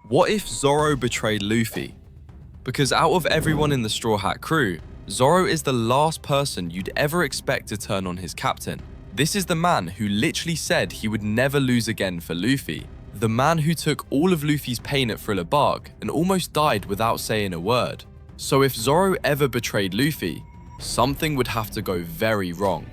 What if Zoro betrayed Luffy? Because out of everyone in the Straw Hat crew, Zoro is the last person you'd ever expect to turn on his captain. This is the man who literally said he would never lose again for Luffy. The man who took all of Luffy's pain at Thriller Bark and almost died without saying a word. So if Zoro ever betrayed Luffy, something would have to go very wrong.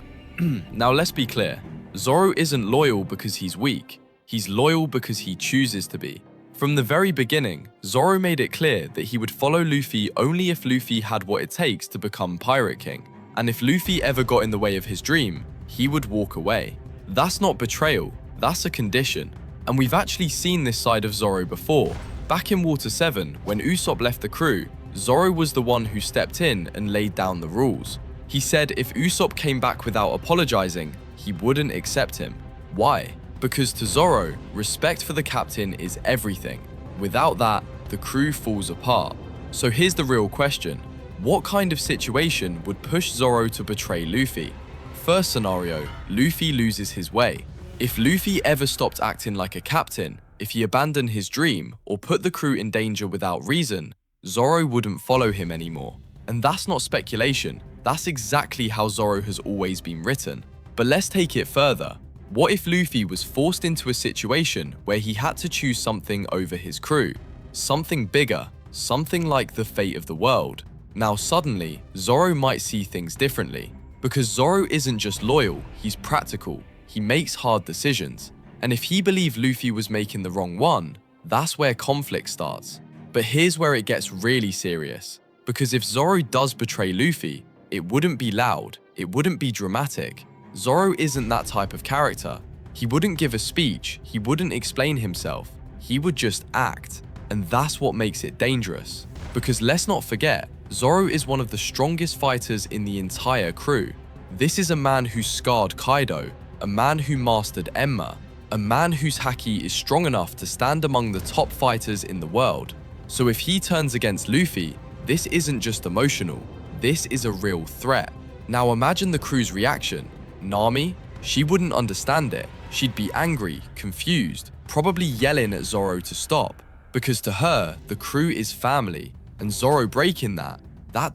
Now let's be clear, Zoro isn't loyal because he's weak. He's loyal because he chooses to be. From the very beginning, Zoro made it clear that he would follow Luffy only if Luffy had what it takes to become Pirate King. And if Luffy ever got in the way of his dream, he would walk away. That's not betrayal, that's a condition. And we've actually seen this side of Zoro before. Back in Water 7, when Usopp left the crew, Zoro was the one who stepped in and laid down the rules. He said if Usopp came back without apologizing, he wouldn't accept him. Why? Because to Zoro, respect for the captain is everything. Without that, the crew falls apart. So here's the real question. What kind of situation would push Zoro to betray Luffy? First scenario, Luffy loses his way. If Luffy ever stopped acting like a captain, if he abandoned his dream or put the crew in danger without reason, Zoro wouldn't follow him anymore. And that's not speculation, that's exactly how Zoro has always been written. But let's take it further. What if Luffy was forced into a situation where he had to choose something over his crew? Something bigger, something like the fate of the world. Now suddenly, Zoro might see things differently. Because Zoro isn't just loyal, he's practical. He makes hard decisions. And if he believed Luffy was making the wrong one, that's where conflict starts. But here's where it gets really serious. Because if Zoro does betray Luffy, it wouldn't be loud, it wouldn't be dramatic. Zoro isn't that type of character. He wouldn't give a speech, he wouldn't explain himself, he would just act. And that's what makes it dangerous. Because let's not forget, Zoro is one of the strongest fighters in the entire crew. This is a man who scarred Kaido, a man who mastered Enma, a man whose haki is strong enough to stand among the top fighters in the world. So if he turns against Luffy, this isn't just emotional, this is a real threat. Now imagine the crew's reaction. Nami, she wouldn't understand it. She'd be angry, confused, probably yelling at Zoro to stop. Because to her, the crew is family, and Zoro breaking that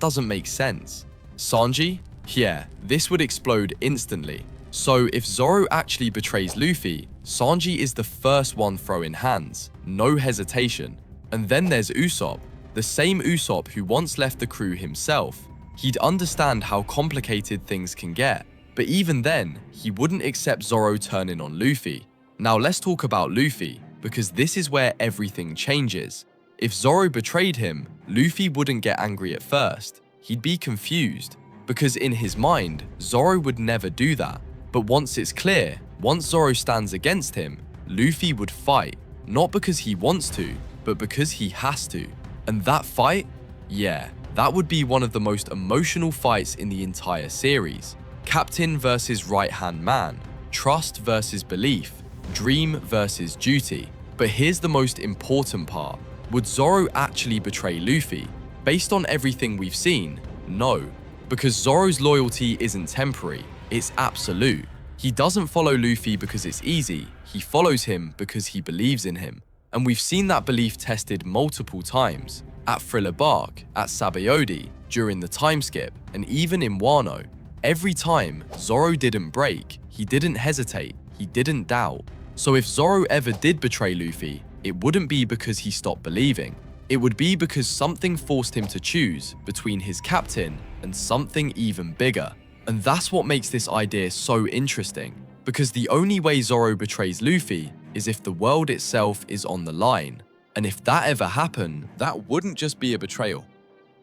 doesn't make sense. Sanji? Yeah, this would explode instantly. So if Zoro actually betrays Luffy, Sanji is the first one throwing hands, no hesitation. And then there's Usopp, the same Usopp who once left the crew himself. He'd understand how complicated things can get. But even then, he wouldn't accept Zoro turning on Luffy. Now let's talk about Luffy, because this is where everything changes. If Zoro betrayed him, Luffy wouldn't get angry at first. He'd be confused, because in his mind, Zoro would never do that. But once it's clear, once Zoro stands against him, Luffy would fight, not because he wants to, but because he has to. And that fight? Yeah, that would be one of the most emotional fights in the entire series. Captain versus right-hand man, trust versus belief, dream versus duty. But here's the most important part. Would Zoro actually betray Luffy? Based on everything we've seen, no. Because Zoro's loyalty isn't temporary, it's absolute. He doesn't follow Luffy because it's easy, he follows him because he believes in him. And we've seen that belief tested multiple times. At Thriller Bark, at Sabaody, during the time skip, and even in Wano. Every time, Zoro didn't break, he didn't hesitate, he didn't doubt. So if Zoro ever did betray Luffy, it wouldn't be because he stopped believing. It would be because something forced him to choose between his captain and something even bigger. And that's what makes this idea so interesting. Because the only way Zoro betrays Luffy is if the world itself is on the line. And if that ever happened, that wouldn't just be a betrayal.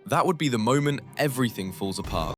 That would be the moment everything falls apart.